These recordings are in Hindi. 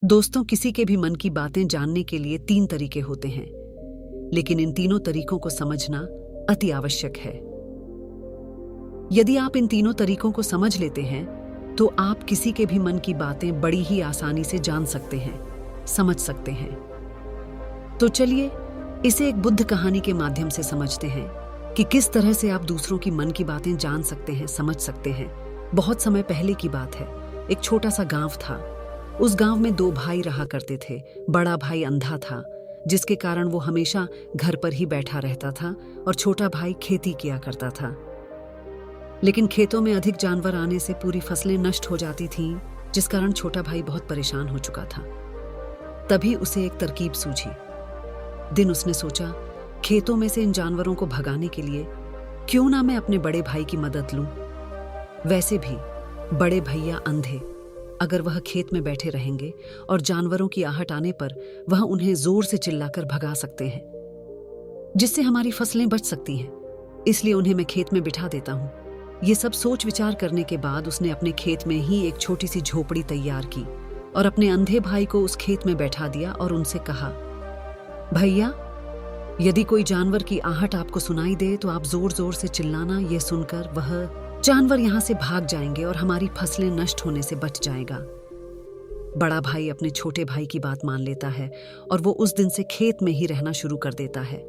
दोस्तों, किसी के भी मन की बातें जानने के लिए 3 तरीके होते हैं, लेकिन इन तीनों तरीकों को समझना अति आवश्यक है। यदि आप इन तीनों तरीकों को समझ लेते हैं, तो आप किसी के भी मन की बातें बड़ी ही आसानी से जान सकते हैं, समझ सकते हैं। तो चलिए इसे एक बुद्ध कहानी के माध्यम से समझते हैं कि किस तरह से आप दूसरों की मन की बातें जान सकते हैं, समझ सकते हैं। बहुत समय पहले की बात है। एक छोटा सा गांव था। उस गांव में 2 भाई रहा करते थे। बड़ा भाई अंधा था, जिसके कारण वो हमेशा घर पर ही बैठा रहता था, और छोटा भाई खेती किया करता था। लेकिन खेतों में अधिक जानवर आने से पूरी फसलें नष्ट हो जाती थीं, जिस कारण छोटा भाई बहुत परेशान हो चुका था। तभी उसे एक तरकीब सूझी। दिन उसने सोचा, खेतों में से इन जानवरों को भगाने के लिए क्यों ना मैं अपने बड़े भाई की मदद लूं। वैसे भी बड़े भैया अंधे, अगर वह खेत में बैठे रहेंगे और जानवरों की आहट आने पर वह उन्हें जोर से चिल्लाकर भगा सकते हैं, जिससे हमारी फसलें बच सकती हैं। इसलिए उन्हें मैं खेत में बिठा देता हूं। ये सब सोच विचार करने के बाद उसने अपने खेत में ही एक छोटी सी झोपड़ी तैयार की और अपने अंधे भाई को उस खेत में बैठा दिया और उनसे कहा, भैया, यदि कोई जानवर की आहट आपको सुनाई दे तो आप जोर जोर से चिल्लाना। यह सुनकर वह जानवर यहां से भाग जाएंगे और हमारी फसलें नष्ट होने से बच जाएगा। बड़ा भाई अपने छोटे भाई की बात मान लेता है और वो उस दिन से खेत में ही रहना शुरू कर देता है।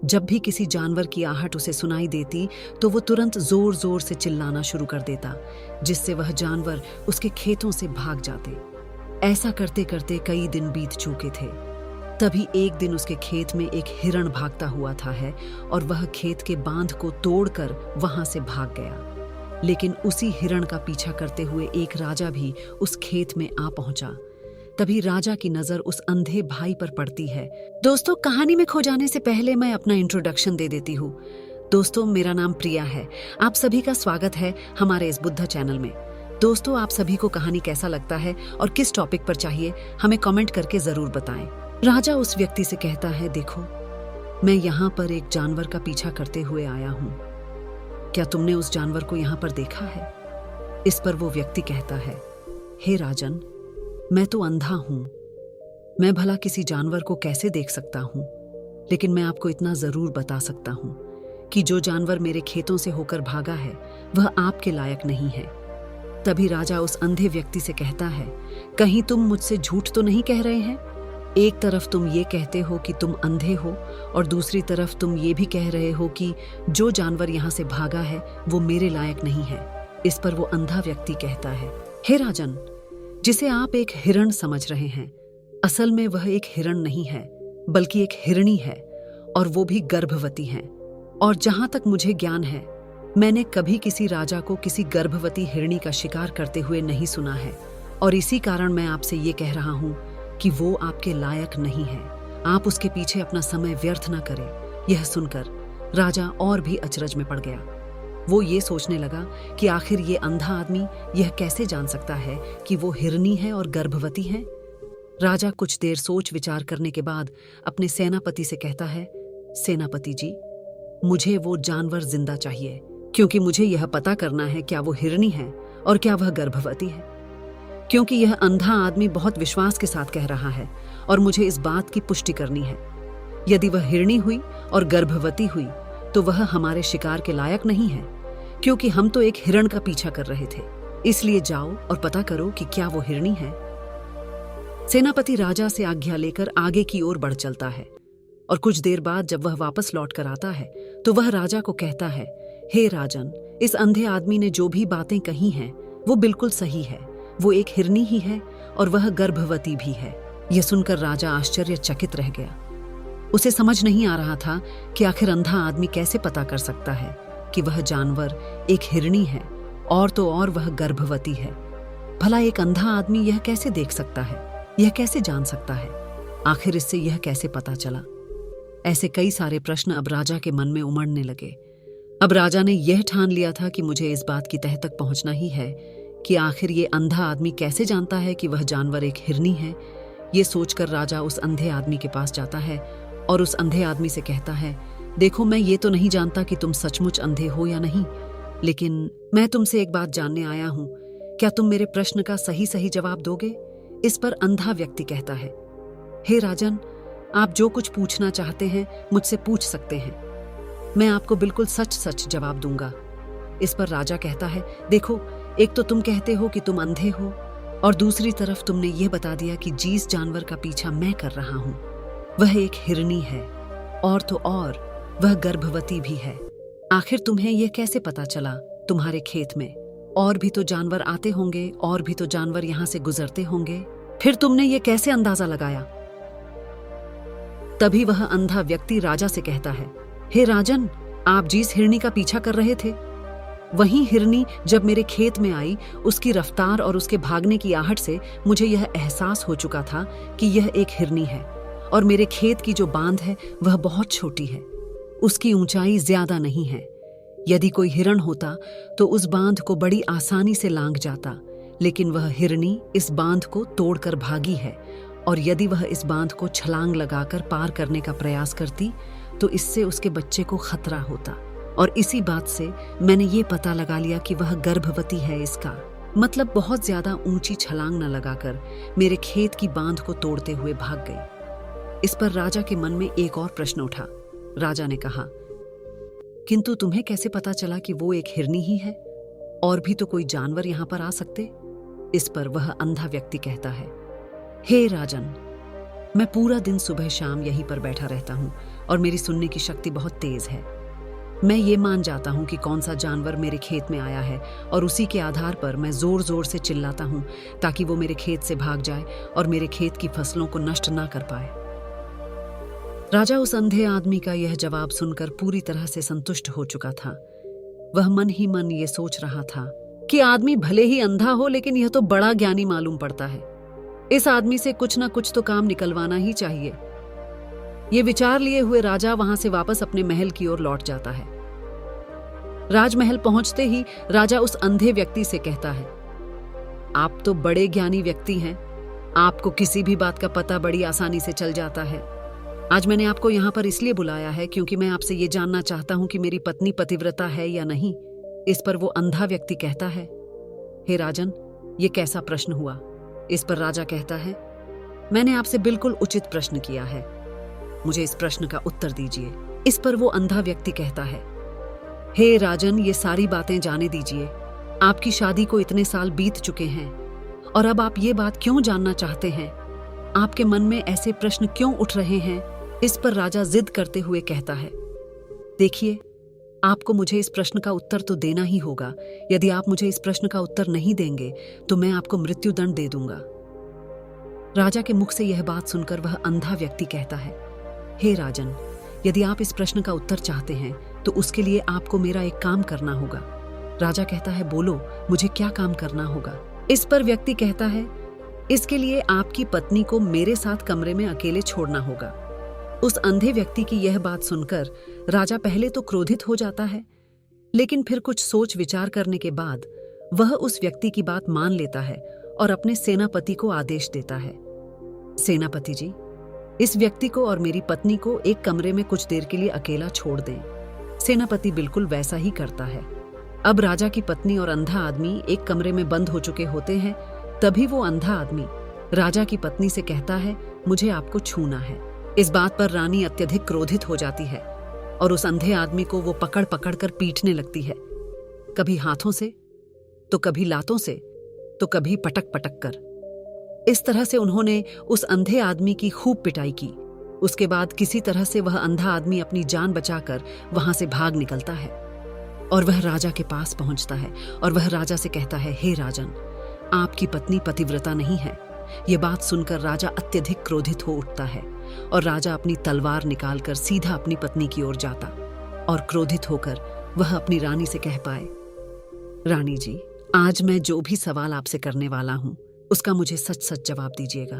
जब भी किसी जानवर की आहट उसे सुनाई देती तो वो तुरंत जोर जोर से चिल्लाना शुरू कर देता, जिससे वह जानवर उसके खेतों से भाग जाते। ऐसा करते करते कई दिन बीत चुके थे। तभी एक दिन उसके खेत में एक हिरण भागता हुआ था और वह खेत के बांध को तोड़कर वहां से भाग गया। लेकिन उसी हिरण का पीछा करते हुए एक राजा भी उस खेत में आ पहुंचा। तभी राजा की नजर उस अंधे भाई पर पड़ती है। दोस्तों, कहानी में खो जाने से पहले मैं अपना इंट्रोडक्शन दे देती हूँ। दोस्तों, मेरा नाम प्रिया है। आप सभी का स्वागत है हमारे इस बुद्ध चैनल में। दोस्तों, आप सभी को कहानी कैसा लगता है और किस टॉपिक पर चाहिए, हमें कमेंट करके जरूर बताएं। राजा उस व्यक्ति से कहता है, देखो, मैं यहाँ पर एक जानवर का पीछा करते हुए आया हूँ। क्या तुमने उस जानवर को यहाँ पर देखा है? इस पर वो व्यक्ति कहता है, हे राजन, मैं तो अंधा हूँ। मैं भला किसी जानवर को कैसे देख सकता हूँ? लेकिन मैं आपको इतना जरूर बता सकता हूँ कि जो जानवर मेरे खेतों से होकर भागा है वह आपके लायक नहीं है। तभी राजा उस अंधे व्यक्ति से कहता है, कहीं तुम मुझसे झूठ तो नहीं कह रहे हैं? एक तरफ तुम ये कहते हो कि तुम अंधे हो और दूसरी तरफ तुम ये भी कह रहे हो कि जो जानवर यहाँ से भागा है वो मेरे लायक नहीं है। इस पर वो अंधा व्यक्ति कहता है, हे राजन, जिसे आप एक हिरण समझ रहे हैं, असल में वह एक हिरण नहीं है, बल्कि एक हिरणी है, और वो भी गर्भवती है। और जहां तक मुझे ज्ञान है, मैंने कभी किसी राजा को किसी गर्भवती हिरणी का शिकार करते हुए नहीं सुना है, और इसी कारण मैं आपसे ये कह रहा हूँ कि वो आपके लायक नहीं है। आप उसके पीछे अपना समय व्यर्थ न करें। यह सुनकर राजा और भी अचरज में पड़ गया। वो ये सोचने लगा कि आखिर ये अंधा आदमी यह कैसे जान सकता है कि वो हिरनी है और गर्भवती है। राजा कुछ देर सोच विचार करने के बाद अपने सेनापति से कहता है, सेनापति जी, मुझे वो जानवर जिंदा चाहिए, क्योंकि मुझे यह पता करना है क्या वो हिरनी है और क्या वह गर्भवती है। क्योंकि यह अंधा आदमी बहुत विश्वास के साथ कह रहा है और मुझे इस बात की पुष्टि करनी है। यदि वह हिरणी हुई और गर्भवती हुई तो वह हमारे शिकार के लायक नहीं है, क्योंकि हम तो एक हिरण का पीछा कर रहे थे। इसलिए जाओ और पता करो कि क्या वो हिरणी है। सेनापति राजा से आज्ञा लेकर आगे की ओर बढ़ चलता है, और कुछ देर बाद जब वह वापस लौट कर आता है तो वह राजा को कहता है, हे राजन, इस अंधे आदमी ने जो भी बातें कही हैं वो बिल्कुल सही है। वो एक हिरनी ही है और वह गर्भवती भी है। यह सुनकर राजा आश्चर्यचकित रह गया। उसे समझ नहीं आ रहा था कि आखिर अंधा आदमी कैसे पता कर सकता है कि वह जानवर एक हिरनी है, और तो और वह गर्भवती है। भला एक अंधा आदमी यह कैसे देख सकता है, यह कैसे जान सकता है? आखिर इससे यह कैसे पता चला? ऐसे कई सारे प्रश्न अब राजा के मन में उमड़ने लगे। अब राजा ने यह ठान लिया था कि मुझे इस बात की तह तक पहुंचना ही है कि आखिर ये अंधा आदमी कैसे जानता है कि वह जानवर एक हिरनी है। ये सोचकर राजा उस अंधे आदमी के पास जाता है और उस अंधे आदमी से कहता है, देखो, मैं ये तो नहीं जानता कि तुम सचमुच अंधे हो या नहीं, लेकिन मैं तुमसे एक बात जानने आया हूँ। क्या तुम मेरे प्रश्न का सही सही जवाब दोगे? इस पर अंधा व्यक्ति कहता है, हे राजन, आप जो कुछ पूछना चाहते हैं मुझसे पूछ सकते हैं, मैं आपको बिल्कुल सच सच जवाब दूंगा। इस पर राजा कहता है, देखो, एक तो तुम कहते हो कि तुम अंधे हो और दूसरी तरफ तुमने ये बता दिया कि जिस जानवर का पीछा मैं कर रहा हूं वह एक हिरनी है, और तो और वह गर्भवती भी है। आखिर तुम्हें यह कैसे पता चला? तुम्हारे खेत में और भी तो जानवर आते होंगे, और भी तो जानवर यहां से गुजरते होंगे, फिर तुमने ये कैसे अंदाजा लगाया? तभी वह अंधा व्यक्ति राजा से कहता है, हे राजन, आप जिस हिरनी का पीछा कर रहे थे वही हिरनी जब मेरे खेत में आई, उसकी रफ्तार और उसके भागने की आहट से मुझे यह एहसास हो चुका था कि यह एक हिरनी है, और मेरे खेत की जो बांध है वह बहुत छोटी है, उसकी ऊंचाई ज्यादा नहीं है। यदि कोई हिरण होता तो उस बांध को बड़ी आसानी से लांघ जाता, लेकिन वह हिरनी इस बांध को तोड़कर भागी है, और यदि वह इस बांध को छलांग लगाकर पार करने का प्रयास करती तो इससे उसके बच्चे को खतरा होता, और इसी बात से मैंने ये पता लगा लिया कि वह गर्भवती है। इसका मतलब बहुत ज्यादा ऊंची छलांग न लगाकर मेरे खेत की बांध को तोड़ते हुए भाग गई। इस पर राजा के मन में एक और प्रश्न उठा। राजा ने कहा, किंतु तुम्हें कैसे पता चला कि वो एक हिरनी ही है? और भी तो कोई जानवर यहां पर आ सकते। इस पर वह अंधा व्यक्ति कहता है, हे राजन, मैं पूरा दिन सुबह शाम यहीं पर बैठा रहता हूं और मेरी सुनने की शक्ति बहुत तेज है। मैं ये मान जाता हूं कि कौन सा जानवर मेरे खेत में आया है, और उसी के आधार पर मैं जोर जोर से चिल्लाता हूं ताकि वो मेरे खेत से भाग जाए और मेरे खेत की फसलों को नष्ट ना कर पाए। राजा उस अंधे आदमी का यह जवाब सुनकर पूरी तरह से संतुष्ट हो चुका था। वह मन ही मन ये सोच रहा था कि आदमी भले ही अंधा हो, लेकिन यह तो बड़ा ज्ञानी मालूम पड़ता है। इस आदमी से कुछ ना कुछ तो काम निकलवाना ही चाहिए। ये विचार लिए हुए राजा वहां से वापस अपने महल की ओर लौट जाता है। राजमहल पहुंचते ही राजा उस अंधे व्यक्ति से कहता है, आप तो बड़े ज्ञानी व्यक्ति हैं, आपको किसी भी बात का पता बड़ी आसानी से चल जाता है। आज मैंने आपको यहाँ पर इसलिए बुलाया है क्योंकि मैं आपसे ये जानना चाहता हूं कि मेरी पत्नी पतिव्रता है या नहीं। इस पर वो अंधा व्यक्ति कहता है, हे राजन, ये कैसा प्रश्न हुआ? इस पर राजा कहता है, मैंने आपसे बिल्कुल उचित प्रश्न किया है, मुझे इस प्रश्न का उत्तर दीजिए। इस पर वो अंधा व्यक्ति कहता है, हे राजन, ये सारी बातें जाने दीजिए। आपकी शादी को इतने साल बीत चुके हैं और अब आप ये बात क्यों जानना चाहते हैं? आपके मन में ऐसे प्रश्न क्यों उठ रहे हैं? इस पर राजा जिद करते हुए कहता है, देखिए, आपको मुझे इस प्रश्न का उत्तर तो देना ही होगा। यदि आप मुझे इस प्रश्न का उत्तर नहीं देंगे तो मैं आपको मृत्युदंड दे दूंगा। राजा के मुख से यह बात सुनकर वह अंधा व्यक्ति कहता है, हे राजन, यदि आप इस प्रश्न का उत्तर चाहते हैं तो उसके लिए आपको मेरा एक काम करना होगा। राजा कहता है, बोलो, मुझे क्या काम करना होगा? इस पर व्यक्ति कहता है, इसके लिए आपकी पत्नी को मेरे साथ कमरे में अकेले छोड़ना होगा। उस अंधे व्यक्ति की यह बात सुनकर राजा पहले तो क्रोधित हो जाता है, लेकिन फिर कुछ सोच विचार करने के बाद वह उस व्यक्ति की बात मान लेता है और अपने सेनापति को आदेश देता है, सेनापति जी, इस व्यक्ति को और मेरी पत्नी को एक कमरे में कुछ देर के लिए अकेला छोड़ दें। सेनापति बिल्कुल वैसा ही करता है। अब राजा की पत्नी और अंधा आदमी एक कमरे में बंद हो चुके होते हैं। तभी वो अंधा आदमी राजा की पत्नी से कहता है, मुझे आपको छूना है। इस बात पर रानी अत्यधिक क्रोधित हो जाती है और उस अंधे आदमी को वो पकड़ पकड़ कर पीटने लगती है, कभी हाथों से, तो कभी लातों से, तो कभी पटक पटक कर। इस तरह से उन्होंने उस अंधे आदमी की खूब पिटाई की। उसके बाद किसी तरह से वह अंधा आदमी अपनी जान बचाकर वहां से भाग निकलता है और वह राजा के पास पहुंचता है और वह राजा से कहता है, हे राजन, आपकी पत्नी पतिव्रता नहीं है। ये बात सुनकर राजा अत्यधिक क्रोधित हो उठता है और राजा अपनी तलवार निकालकर सीधा अपनी पत्नी की ओर जाता और क्रोधित होकर वह अपनी रानी से कह पाए, रानी जी, आज मैं जो भी सवाल आपसे करने वाला हूं उसका मुझे सच सच जवाब दीजिएगा,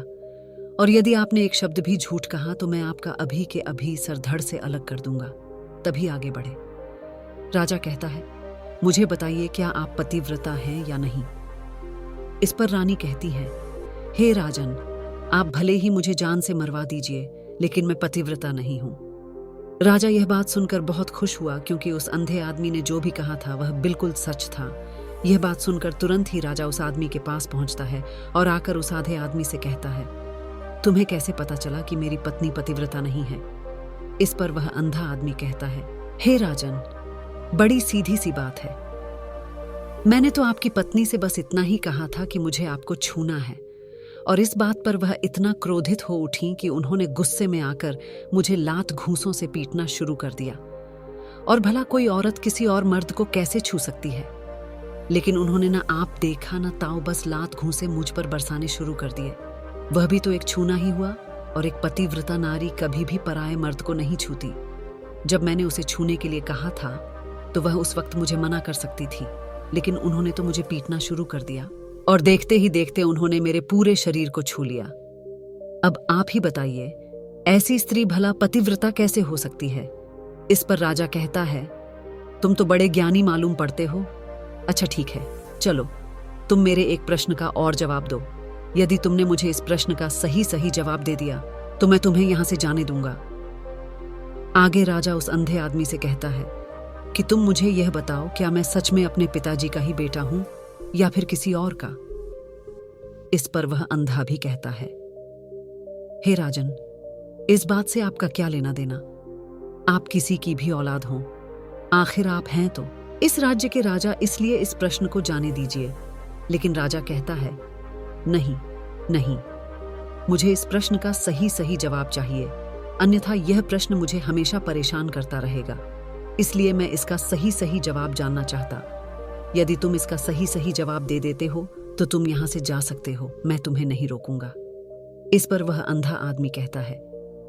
और यदि आपने एक शब्द भी झूठ कहा तो मैं आपका अभी के अभी सर धड़ से अलग कर दूंगा, तभी आगे बढ़े। राजा कहता है, मुझे बताइए, क्या आप पतिव्रता हैं या नहीं? इस पर रानी कहती है, हे राजन, आप भले ही मुझे जान से मरवा दीजिए, लेकिन मैं पतिव्रता नहीं हूं। राजा यह बात सुनकर बहुत खुश हुआ, क्योंकि उस अंधे आदमी ने जो भी कहा था वह बिल्कुल सच था। यह बात सुनकर तुरंत ही राजा उस आदमी के पास पहुंचता है और आकर उस आधे आदमी से कहता है, तुम्हें कैसे पता चला कि मेरी पत्नी पतिव्रता नहीं है? इस पर वह अंधा आदमी कहता है, हे राजन, बड़ी सीधी सी बात है। मैंने तो आपकी पत्नी से बस इतना ही कहा था कि मुझे आपको छूना है, और इस बात पर वह इतना क्रोधित हो उठी कि उन्होंने गुस्से में आकर मुझे लात घूंसों से पीटना शुरू कर दिया। और भला कोई औरत किसी और मर्द को कैसे छू सकती है? लेकिन उन्होंने ना आप देखा ना ताऊ, बस लात घूंसे मुझ पर बरसाने शुरू कर दिए। वह भी तो एक छूना ही हुआ, और एक पतिव्रता नारी कभी भी पराये मर्द को नहीं छूती। जब मैंने उसे छूने के लिए कहा था तो वह उस वक्त मुझे मना कर सकती थी, लेकिन उन्होंने तो मुझे पीटना शुरू कर दिया, और देखते ही देखते उन्होंने मेरे पूरे शरीर को छू लिया। अब आप ही बताइए, ऐसी स्त्री भला पतिव्रता कैसे हो सकती है? इस पर राजा कहता है, तुम तो बड़े ज्ञानी मालूम पड़ते हो। अच्छा ठीक है, चलो तुम मेरे एक प्रश्न का और जवाब दो। यदि तुमने मुझे इस प्रश्न का सही सही जवाब दे दिया तो मैं तुम्हें यहां से जाने दूंगा। आगे राजा उस अंधे आदमी से कहता है कि तुम मुझे यह बताओ, क्या मैं सच में अपने पिताजी का ही बेटा हूं या फिर किसी और का? इस पर वह अंधा भी कहता है, हे राजन, इस बात से आपका क्या लेना देना? आप किसी की भी औलाद हों, आखिर आप हैं तो इस राज्य के राजा, इसलिए इस प्रश्न को जाने दीजिए। लेकिन राजा कहता है, नहीं नहीं, मुझे इस प्रश्न का सही सही जवाब चाहिए, अन्यथा यह प्रश्न मुझे हमेशा परेशान करता रहेगा। इसलिए मैं इसका सही सही जवाब जानना चाहता। यदि तुम इसका सही सही जवाब दे देते हो तो तुम यहां से जा सकते हो, मैं तुम्हें नहीं रोकूंगा। इस पर वह अंधा आदमी कहता है,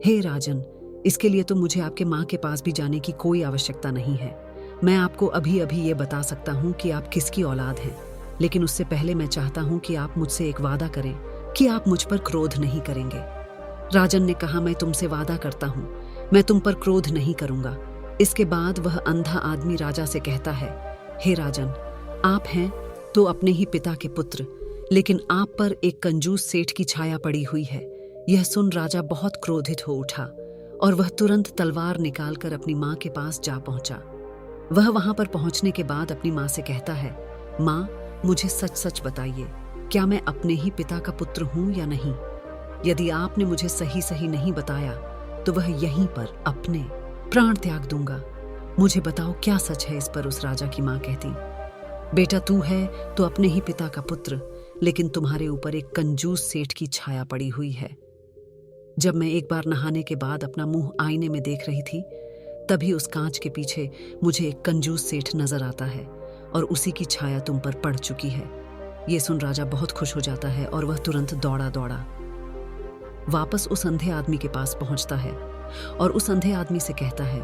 हे राजन, इसके लिए तो मुझे आपके माँ के पास भी जाने की कोई आवश्यकता नहीं है। मैं आपको अभी अभी ये बता सकता हूँ कि आप किसकी औलाद हैं, लेकिन उससे पहले मैं चाहता हूँ कि आप मुझसे एक वादा करें कि आप मुझ पर क्रोध नहीं करेंगे। राजन ने कहा, मैं तुमसे वादा करता हूँ, मैं तुम पर क्रोध नहीं करूंगा। इसके बाद वह अंधा आदमी राजा से कहता है, हे राजन, आप हैं तो अपने ही पिता के पुत्र, लेकिन आप पर एक कंजूस सेठ की छाया पड़ी हुई है। यह सुन राजा बहुत क्रोधित हो उठा और वह तुरंत तलवार निकालकर अपनी माँ के पास जा पहुंचा। वह वहां पर पहुंचने के बाद अपनी माँ से कहता है, माँ, मुझे सच सच बताइए, क्या मैं अपने ही पिता का पुत्र हूं या नहीं? यदि आपने मुझे सही सही नहीं बताया तो वह यहीं पर अपने प्राण त्याग दूंगा। मुझे बताओ, क्या सच है? इस पर उस राजा की माँ कहती, बेटा, तू है तो अपने ही पिता का पुत्र, लेकिन तुम्हारे ऊपर एक कंजूस सेठ की छाया पड़ी हुई है। जब मैं एक बार नहाने के बाद अपना मुंह आईने में देख रही थी, तभी उस कांच के पीछे मुझे एक कंजूस सेठ नजर आता है और उसी की छाया तुम पर पड़ चुकी है। ये सुन राजा बहुत खुश हो जाता है और वह तुरंत दौड़ा दौड़ा वापस उस अंधे आदमी के पास पहुंचता है और उस अंधे आदमी से कहता है,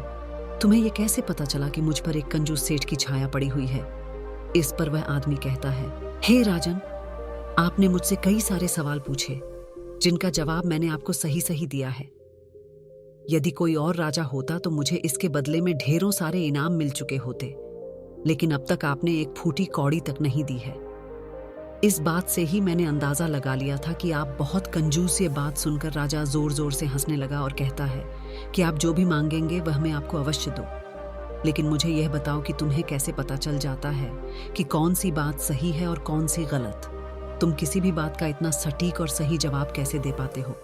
तुम्हें यह कैसे पता चला कि मुझ पर एक कंजूस सेठ की छाया पड़ी हुई है? इस पर वह आदमी कहता है, हे राजन, आपने मुझसे कई सारे सवाल पूछे जिनका जवाब मैंने आपको सही सही दिया है। यदि कोई और राजा होता तो मुझे इसके बदले में ढेरों सारे इनाम मिल चुके होते, लेकिन अब तक आपने एक फूटी कौड़ी तक नहीं दी है। इस बात से ही मैंने अंदाजा लगा लिया था कि आप बहुत कंजूस। ये बात सुनकर राजा जोर जोर से हंसने लगा और कहता है कि आप जो भी मांगेंगे वह मैं आपको अवश्य दूं, लेकिन मुझे यह बताओ कि तुम्हें कैसे पता चल जाता है कि कौन सी बात सही है और कौन सी गलत? तुम किसी भी बात का इतना सटीक और सही जवाब कैसे दे पाते हो?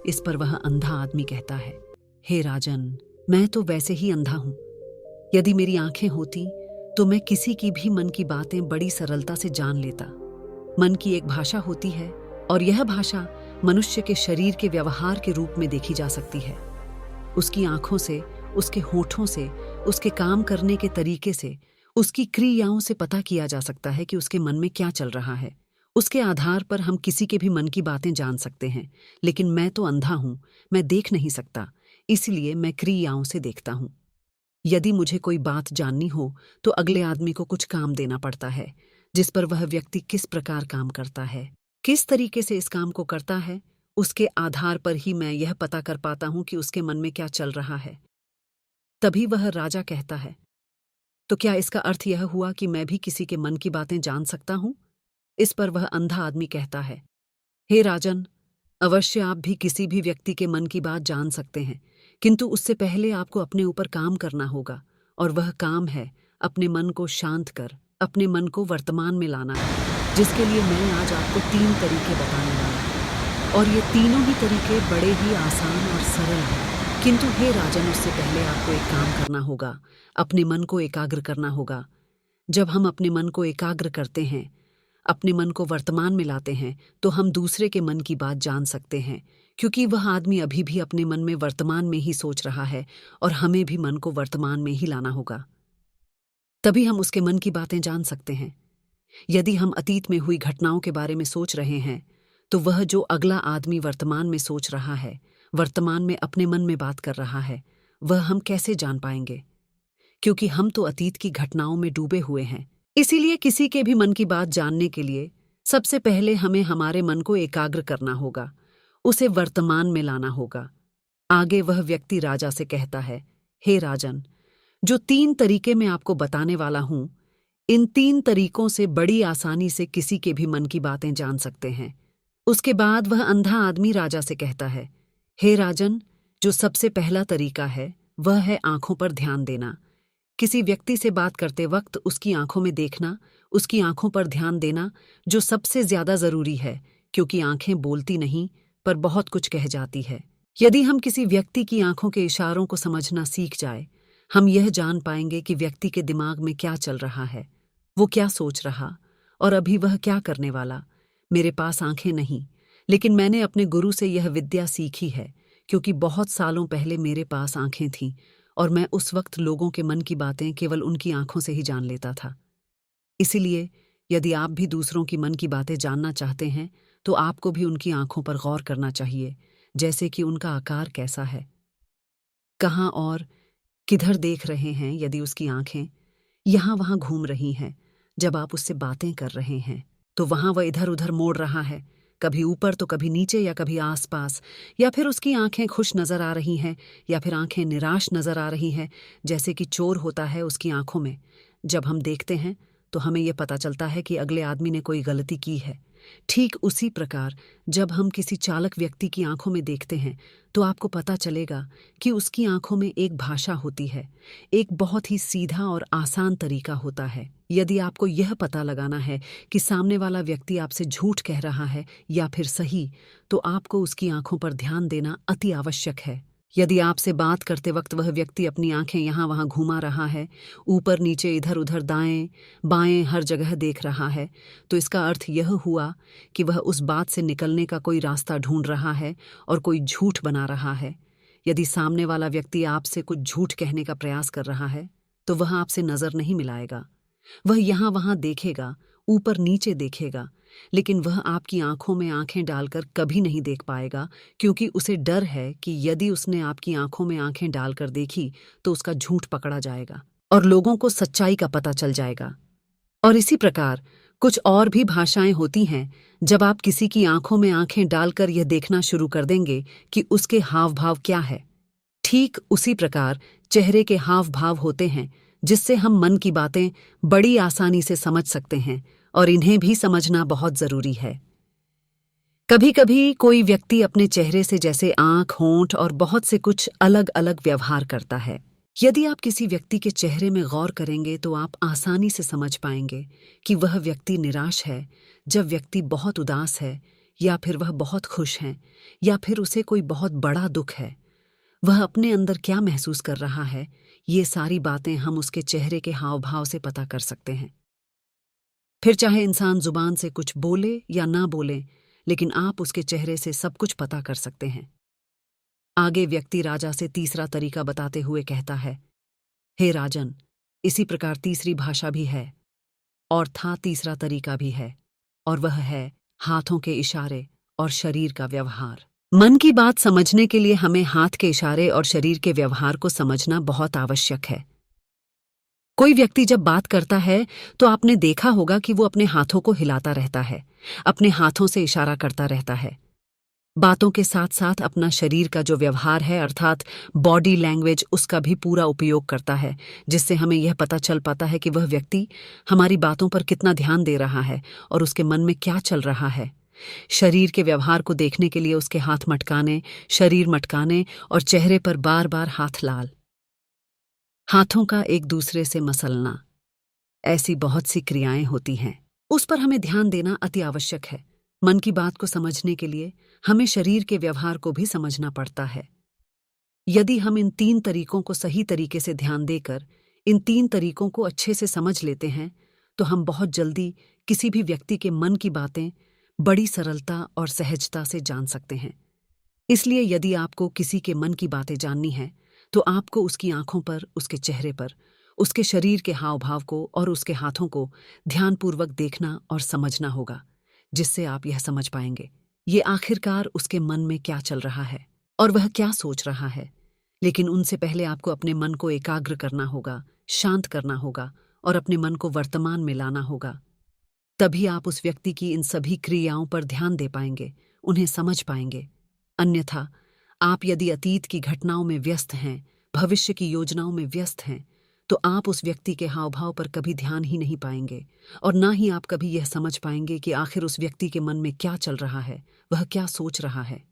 इस पर वह अंधा आदमी कहता है, हे राजन, मैं तो वैसे ही अंधा हूं। यदि मेरी आंखें होती तो मैं किसी की भी मन की बातें बड़ी सरलता से जान लेता। मन की एक भाषा होती है और यह भाषा मनुष्य के शरीर के व्यवहार के रूप में देखी जा सकती है। उसकी आंखों से, उसके होठों से, उसके काम करने के तरीके से, उसकी क्रियाओं से पता किया जा सकता है कि उसके मन में क्या चल रहा है। उसके आधार पर हम किसी के भी मन की बातें जान सकते हैं, लेकिन मैं तो अंधा हूं, मैं देख नहीं सकता, इसलिए मैं क्रियाओं से देखता हूं। यदि मुझे कोई बात जाननी हो तो अगले आदमी को कुछ काम देना पड़ता है, जिस पर वह व्यक्ति किस प्रकार काम करता है, किस तरीके से इस काम को करता है, उसके आधार पर ही मैं यह पता कर पाता हूं कि उसके मन में क्या चल रहा है। तभी वह राजा कहता है, तो क्या इसका अर्थ यह हुआ कि मैं भी किसी के मन की बातें जान सकता हूं? इस पर वह अंधा आदमी कहता है, हे राजन, अवश्य आप भी किसी भी व्यक्ति के मन की बात जान सकते हैं, किंतु उससे पहले आपको अपने ऊपर काम करना होगा, और वह काम है अपने मन को शांत कर अपने मन को वर्तमान में लाना है, जिसके लिए मैं आज आपको 3 तरीके बताने वाला हूँ। और ये तीनों ही तरीके बड़े ही आसान और सरल हैं। किंतु हे राजन, उससे पहले आपको एक काम करना होगा, अपने मन को एकाग्र करना होगा। जब हम अपने मन को एकाग्र करते हैं, अपने मन को वर्तमान में लाते हैं, तो हम दूसरे के मन की बात जान सकते हैं, क्योंकि वह आदमी अभी भी अपने मन में वर्तमान में ही सोच रहा है और हमें भी मन को वर्तमान में ही लाना होगा। तभी हम उसके मन की बातें जान सकते हैं। यदि हम अतीत में हुई घटनाओं के बारे में सोच रहे हैं, तो वह जो अगला आदमी वर्तमान में सोच रहा है, वर्तमान में अपने मन में बात कर रहा है, वह हम कैसे जान पाएंगे? क्योंकि हम तो अतीत की घटनाओं में डूबे हुए हैं। इसीलिए किसी के भी मन की बात जानने के लिए सबसे पहले हमें हमारे मन को एकाग्र करना होगा, उसे वर्तमान में लाना होगा। आगे वह व्यक्ति राजा से कहता है, हे राजन, जो 3 तरीके मैं आपको बताने वाला हूं, इन 3 तरीकों से बड़ी आसानी से किसी के भी मन की बातें जान सकते हैं। उसके बाद वह अंधा आदमी राजा से कहता है, हे राजन, जो सबसे पहला तरीका है वह है आंखों पर ध्यान देना। किसी व्यक्ति से बात करते वक्त उसकी आंखों में देखना, उसकी आंखों पर ध्यान देना, जो सबसे ज्यादा जरूरी है, क्योंकि आंखें बोलती नहीं पर बहुत कुछ कह जाती है। यदि हम किसी व्यक्ति की आंखों के इशारों को समझना सीख जाए, हम यह जान पाएंगे कि व्यक्ति के दिमाग में क्या चल रहा है, वो क्या सोच रहा और अभी वह क्या करने वाला। मेरे पास आंखें नहीं, लेकिन मैंने अपने गुरु से यह विद्या सीखी है, क्योंकि बहुत सालों पहले मेरे पास आंखें थीं और मैं उस वक्त लोगों के मन की बातें केवल उनकी आंखों से ही जान लेता था। इसीलिए यदि आप भी दूसरों की मन की बातें जानना चाहते हैं, तो आपको भी उनकी आंखों पर गौर करना चाहिए, जैसे कि उनका आकार कैसा है, कहाँ और किधर देख रहे हैं। यदि उसकी आंखें यहाँ वहाँ घूम रही हैं, जब आप उससे बातें कर रहे हैं, तो वहाँ वह इधर उधर मोड़ रहा है, कभी ऊपर तो कभी नीचे या कभी आसपास, या फिर उसकी आंखें खुश नजर आ रही हैं या फिर आंखें निराश नजर आ रही हैं, जैसे कि चोर होता है उसकी आंखों में। जब हम देखते हैं तो हमें यह पता चलता है कि अगले आदमी ने कोई गलती की है। ठीक उसी प्रकार जब हम किसी चालाक व्यक्ति की आंखों में देखते हैं, तो आपको पता चलेगा कि उसकी आंखों में एक भाषा होती है, एक बहुत ही सीधा और आसान तरीका होता है। यदि आपको यह पता लगाना है कि सामने वाला व्यक्ति आपसे झूठ कह रहा है या फिर सही, तो आपको उसकी आंखों पर ध्यान देना अति आवश्यक है। यदि आपसे बात करते वक्त वह व्यक्ति अपनी आंखें यहाँ वहाँ घुमा रहा है, ऊपर नीचे इधर उधर दाएं बाएं हर जगह देख रहा है, तो इसका अर्थ यह हुआ कि वह उस बात से निकलने का कोई रास्ता ढूंढ रहा है और कोई झूठ बना रहा है। यदि सामने वाला व्यक्ति आपसे कुछ झूठ कहने का प्रयास कर रहा है, तो वह आपसे नजर नहीं मिलाएगा। वह यहाँ वहाँ देखेगा, ऊपर नीचे देखेगा, लेकिन वह आपकी आंखों में आंखें डालकर कभी नहीं देख पाएगा, क्योंकि उसे डर है कि यदि उसने आपकी आंखों में आंखें डालकर देखी तो उसका झूठ पकड़ा जाएगा और लोगों को सच्चाई का पता चल जाएगा। और इसी प्रकार कुछ और भी भाषाएं होती हैं। जब आप किसी की आंखों में आंखें डालकर यह देखना शुरू कर देंगे कि उसके हाव भाव क्या है, ठीक उसी प्रकार चेहरे के हाव भाव होते हैं, जिससे हम मन की बातें बड़ी आसानी से समझ सकते हैं, और इन्हें भी समझना बहुत जरूरी है। कभी कभी कोई व्यक्ति अपने चेहरे से जैसे आंख, होंठ और बहुत से कुछ अलग अलग व्यवहार करता है। यदि आप किसी व्यक्ति के चेहरे में गौर करेंगे तो आप आसानी से समझ पाएंगे कि वह व्यक्ति निराश है, जब व्यक्ति बहुत उदास है, या फिर वह बहुत खुश है, या फिर उसे कोई बहुत बड़ा दुख है। वह अपने अंदर क्या महसूस कर रहा है, ये सारी बातें हम उसके चेहरे के हाव भाव से पता कर सकते हैं। फिर चाहे इंसान जुबान से कुछ बोले या ना बोले, लेकिन आप उसके चेहरे से सब कुछ पता कर सकते हैं। आगे व्यक्ति राजा से तीसरा तरीका बताते हुए कहता है, हे राजन, इसी प्रकार तीसरी भाषा भी है और तीसरा तरीका भी है, और वह है हाथों के इशारे और शरीर का व्यवहार। मन की बात समझने के लिए हमें हाथ के इशारे और शरीर के व्यवहार को समझना बहुत आवश्यक है। कोई व्यक्ति जब बात करता है तो आपने देखा होगा कि वो अपने हाथों को हिलाता रहता है, अपने हाथों से इशारा करता रहता है। बातों के साथ साथ अपना शरीर का जो व्यवहार है, अर्थात बॉडी लैंग्वेज, उसका भी पूरा उपयोग करता है, जिससे हमें यह पता चल पाता है कि वह व्यक्ति हमारी बातों पर कितना ध्यान दे रहा है और उसके मन में क्या चल रहा है। शरीर के व्यवहार को देखने के लिए उसके हाथ मटकाने, शरीर मटकाने और चेहरे पर बार बार हाथ लाल, हाथों का एक दूसरे से मसलना, ऐसी बहुत सी क्रियाएं होती हैं, उस पर हमें ध्यान देना अति आवश्यक है। मन की बात को समझने के लिए हमें शरीर के व्यवहार को भी समझना पड़ता है। यदि हम इन 3 तरीकों को सही तरीके से ध्यान देकर इन 3 तरीकों को अच्छे से समझ लेते हैं, तो हम बहुत जल्दी किसी भी व्यक्ति के मन की बातें बड़ी सरलता और सहजता से जान सकते हैं। इसलिए यदि आपको किसी के मन की बातें जाननी है, तो आपको उसकी आंखों पर, उसके चेहरे पर, उसके शरीर के हाव-भाव को और उसके हाथों को ध्यानपूर्वक देखना और समझना होगा, जिससे आप यह समझ पाएंगे ये आखिरकार उसके मन में क्या चल रहा है और वह क्या सोच रहा है। लेकिन उनसे पहले आपको अपने मन को एकाग्र करना होगा, शांत करना होगा और अपने मन को वर्तमान में लाना होगा। तभी आप उस व्यक्ति की इन सभी क्रियाओं पर ध्यान दे पाएंगे, उन्हें समझ पाएंगे। अन्यथा आप यदि अतीत की घटनाओं में व्यस्त हैं, भविष्य की योजनाओं में व्यस्त हैं, तो आप उस व्यक्ति के हाव-भाव पर कभी ध्यान ही नहीं पाएंगे और ना ही आप कभी यह समझ पाएंगे कि आखिर उस व्यक्ति के मन में क्या चल रहा है, वह क्या सोच रहा है।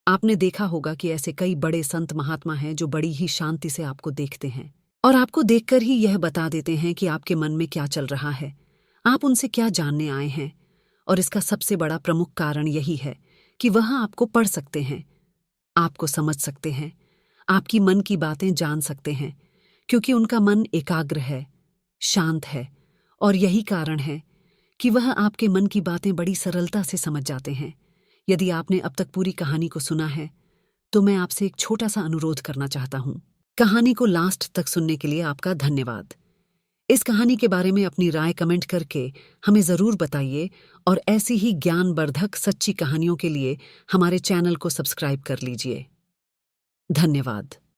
आपने देखा होगा कि ऐसे कई बड़े संत महात्मा हैं जो बड़ी ही शांति से आपको देखते हैं और आपको देखकर ही यह बता देते हैं कि आपके मन में क्या चल रहा है, आप उनसे क्या जानने आए हैं। और इसका सबसे बड़ा प्रमुख कारण यही है कि वह आपको पढ़ सकते हैं, आपको समझ सकते हैं, आपकी मन की बातें जान सकते हैं, क्योंकि उनका मन एकाग्र है, शांत है और यही कारण है कि वह आपके मन की बातें बड़ी सरलता से समझ जाते हैं। यदि आपने अब तक पूरी कहानी को सुना है, तो मैं आपसे एक छोटा सा अनुरोध करना चाहता हूँ। कहानी को लास्ट तक सुनने के लिए आपका धन्यवाद। इस कहानी के बारे में अपनी राय कमेंट करके हमें ज़रूर बताइए और ऐसी ही ज्ञानवर्धक सच्ची कहानियों के लिए हमारे चैनल को सब्सक्राइब कर लीजिए। धन्यवाद।